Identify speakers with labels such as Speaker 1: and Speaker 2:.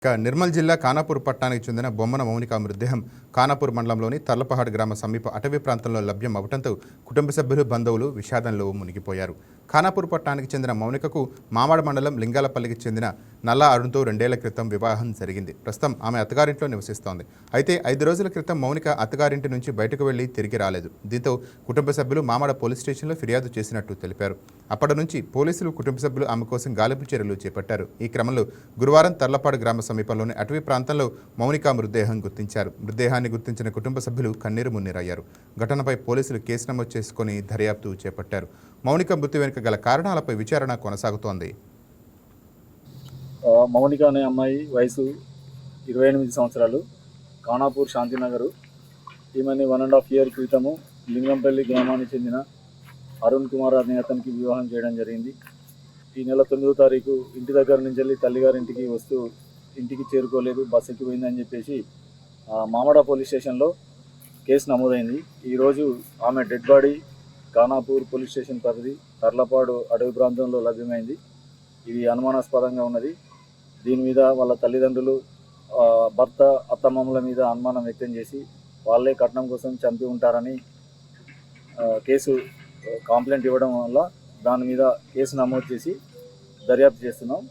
Speaker 1: నిర్మల్ జిల్లా ఖానాపూర్ పట్టణానికి చెందిన బొమ్మన మౌనిక మృతదేహం ఖానాపూర్ మండలంలోని తర్లపహాడ్ గ్రామ సమీప అటవీ ప్రాంతంలో లభ్యం అవడంతో కుటుంబ సభ్యులు బంధువులు విషాదంలో మునిగిపోయారు. ఖానాపూర్ పట్టణానికి చెందిన మౌనికకు మామాడ మండలం లింగాలపల్లికి చెందిన నల్లా అరుణ్తో 2 ఏళ్ల క్రితం వివాహం జరిగింది. ప్రస్తుతం ఆమె అత్తగారింట్లో నివసిస్తోంది. అయితే 5 రోజుల క్రితం మౌనిక అత్తగారింటి నుంచి బయటకు వెళ్లి తిరిగి రాలేదు. దీంతో కుటుంబ సభ్యులు మామాడ పోలీస్ స్టేషన్లో ఫిర్యాదు చేసినట్టు తెలిపారు. అప్పటి నుంచి పోలీసులు కుటుంబ సభ్యులు ఆమె కోసం గాలింపు చర్యలు చేపట్టారు. ఈ క్రమంలో గురువారం తర్లపాడు గ్రామ సమీపంలోని అటవీ ప్రాంతంలో మౌనిక మృతదేహం గుర్తించారు. మృతదేహాన్ని గుర్తించిన కుటుంబ సభ్యులు కన్నీరు మున్నీరయ్యారు. ఘటనపై పోలీసులు కేసు నమోదు చేసుకుని దర్యాప్తు చేపట్టారు. మౌనిక మృతి వెనుక గల కారణాలపై విచారణ కొనసాగుతోంది.
Speaker 2: మౌనిక అనే అమ్మాయి వయసు 28 సంవత్సరాలు, ఖానాపూర్ శాంతినగరు. ఈమెని 1.5 ఇయర్ క్రితము లింగంపల్లి గ్రామానికి చెందిన అరుణ్ కుమార్ అనే అతనికి వివాహం చేయడం జరిగింది. ఈ నెల 9వ తారీఖు ఇంటి దగ్గర నుంచి వెళ్ళి తల్లిగారింటికి వస్తూ ఇంటికి చేరుకోలేదు, బస్సు ఎక్కిపోయిందని చెప్పేసి మామడ పోలీస్ స్టేషన్లో కేసు నమోదైంది. ఈరోజు ఆమె dead body Khanapur police station పరిధి తర్లపాడు అటవీ ప్రాంతంలో లభ్యమైంది. ఇది అనుమానాస్పదంగా ఉన్నది. దీని మీద వాళ్ళ తల్లిదండ్రులు భర్త అత్తమామల మీద అనుమానం వ్యక్తం చేసి వాళ్ళే కట్నం కోసం చంపి ఉంటారని కేసు కంప్లైంట్ ఇవ్వడం వల్ల దాని మీద కేసు నమోదు చేసి దర్యాప్తు చేస్తున్నాం.